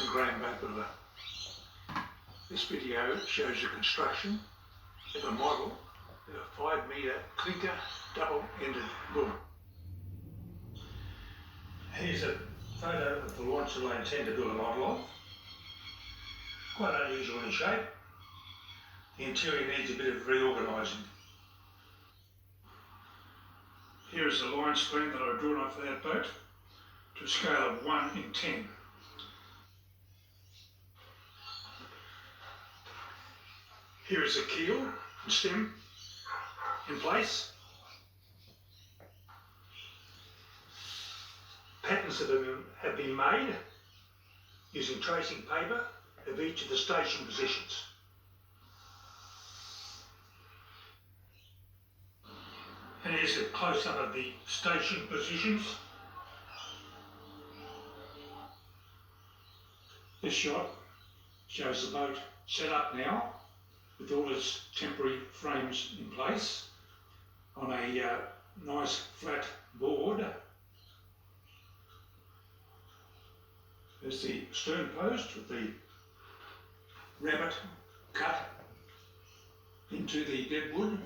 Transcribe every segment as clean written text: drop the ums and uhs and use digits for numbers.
grain boat builder. This video shows the construction of a model of a 5 metre clinker double-ended boom. Here's a photo of the launch that I intend to build a model of. Quite unusual in shape. The interior needs a bit of reorganising. Here is the line screen that I've drawn up for that boat to a scale of 1 in 10. Here is the keel and stem in place. Patterns have been made using tracing paper of each of the station positions. And here's a close-up of the station positions. This shot shows the boat set up now with all its temporary frames in place on a nice flat board. There's the stern post with the rabbet cut into the dead wood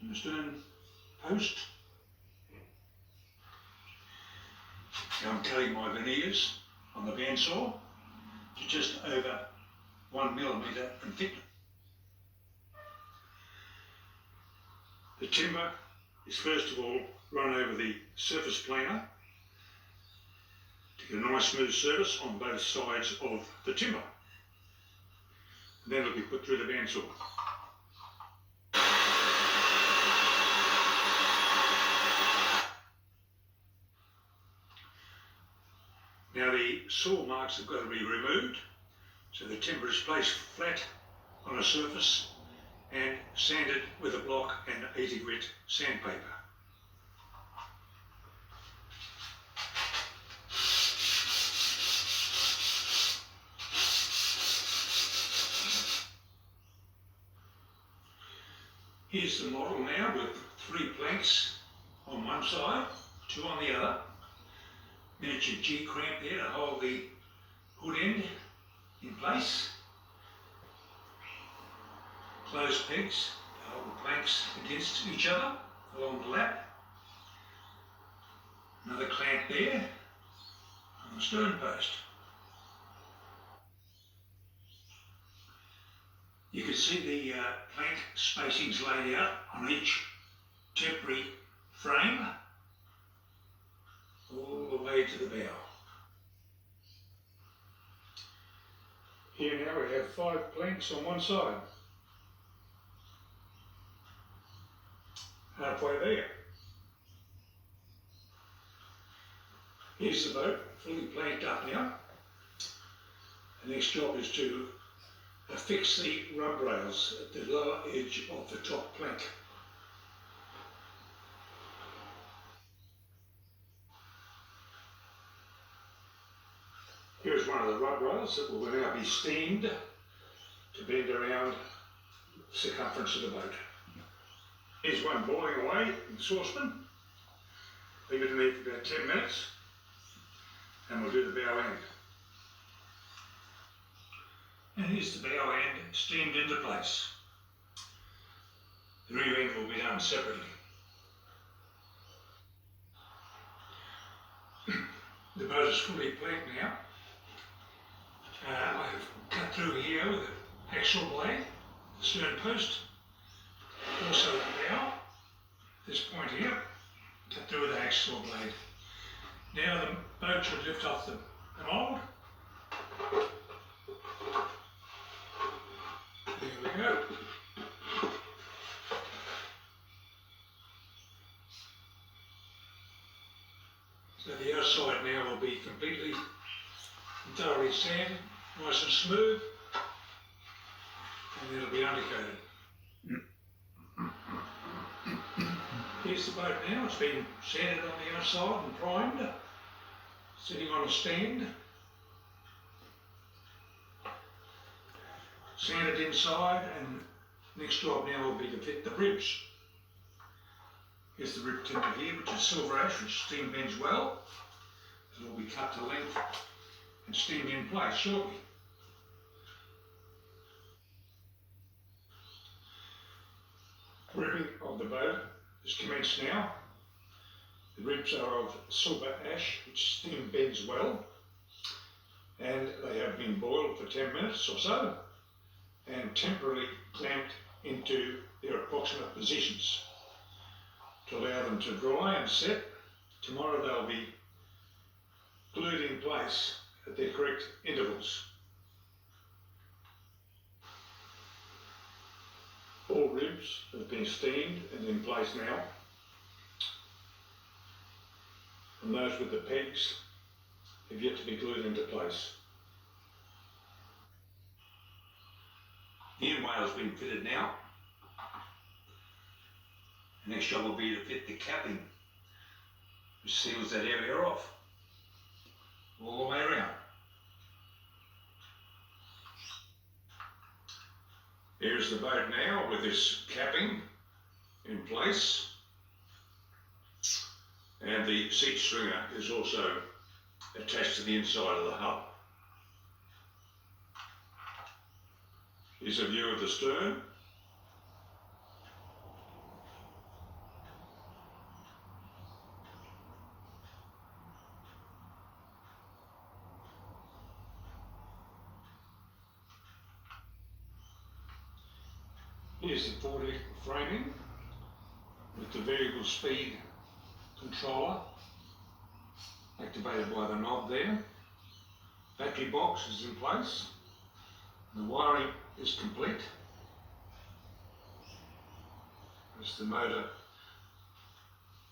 in the stern post. Now I'm cutting my veneers on the bandsaw to just over 1 millimetre in thickness. The timber is first of all run over the surface planer to get a nice smooth surface on both sides of the timber. And then it'll be put through the bandsaw. Now the saw marks have got to be removed, so the timber is placed flat on a surface and sanded with a block and easy grit sandpaper. Here's the model now with 3 planks on one side, 2 on the other. Miniature G-cramp there to hold the hood end in place. Closed pegs to hold the planks against each other along the lap. Another clamp there on the stern post. You can see the plank spacings laid out on each temporary frame all the way to the bow. Here now we have 5 planks on one side. Halfway there. Here's the boat, fully planked up now. The next job is to affix the rub rails at the lower edge of the top plank. Here's one of the rub rails that will now be steamed to bend around the circumference of the boat. Here's one boiling away in the saucepan. Leave it in there for about 10 minutes and we'll do the bow end. And here's the bow end steamed into place. The rear end will be done separately. The boat is fully planked now. I've cut through here with an axial blade, the stern post, also the bow, this point here, cut through with an axial blade. Now the boat should lift off the mould. There we go. So the outside now will be completely and thoroughly sanded, nice and smooth, and it'll be undercoated. Here's the boat now, it's been sanded on the outside and primed, sitting on a stand. Sanded inside, and next job now will be to fit the ribs. Here's the rib timber here, which is silver ash, which steam bends well. It'll be cut to length and steamed in place shortly. Ribbing of the boat has commenced now. The ribs are of silver ash, which steam bends well, and they have been boiled for 10 minutes or so and temporarily clamped into their approximate positions to allow them to dry and set. Tomorrow they'll be glued in place at their correct intervals. All ribs have been steamed and in place now, and those with the pegs have yet to be glued into place. The in whale's been fitted now. The next job will be to fit the capping, which seals that area off all the way around. Here's the boat now with this capping in place, and the seat stringer is also attached to the inside of the hub. Here's a view of the stern. Here's the foredeck framing with the variable speed controller activated by the knob there. Battery box is in place. The wiring is complete. There's the motor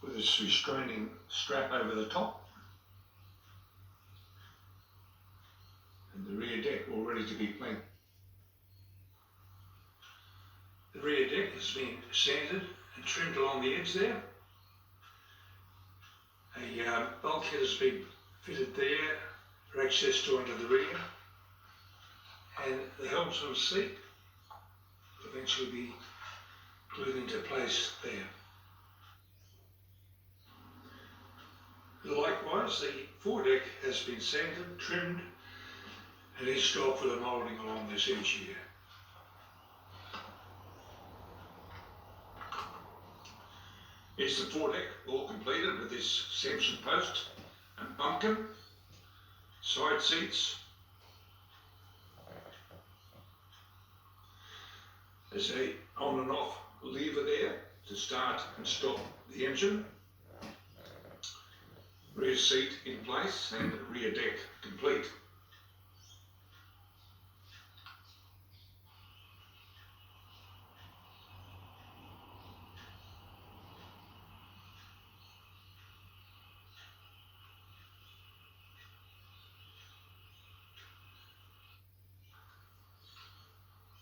with this restraining strap over the top, and the rear deck all ready to be clamped. The rear deck has been sanded and trimmed along the edge there. A bulkhead has been fitted there for access to under the rear, and the helmsman's seat will eventually be glued into place there. Likewise, the foredeck has been sanded, trimmed, and edged off with a moulding along this edge here. Here's the foredeck all completed with this Samson post and pumpkin, side seats. There's a on and off lever there to start and stop the engine. Rear seat in place and rear deck complete.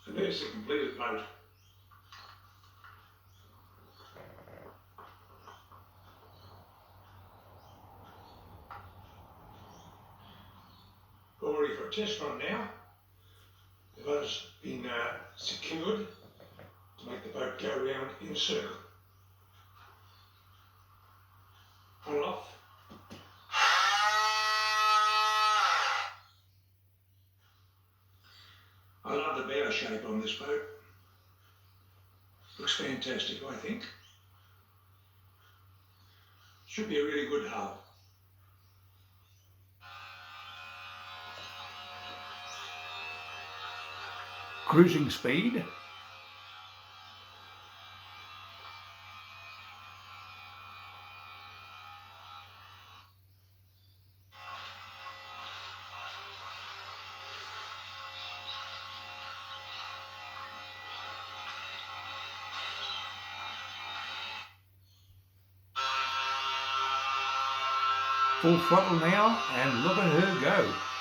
And there's the completed boat. All ready for a test run now. The boat's been secured to make the boat go around in a circle. On and off. I love the bow shape on this boat. Looks fantastic, I think. Should be a really good hull. Cruising speed. Full throttle now, and look at her go.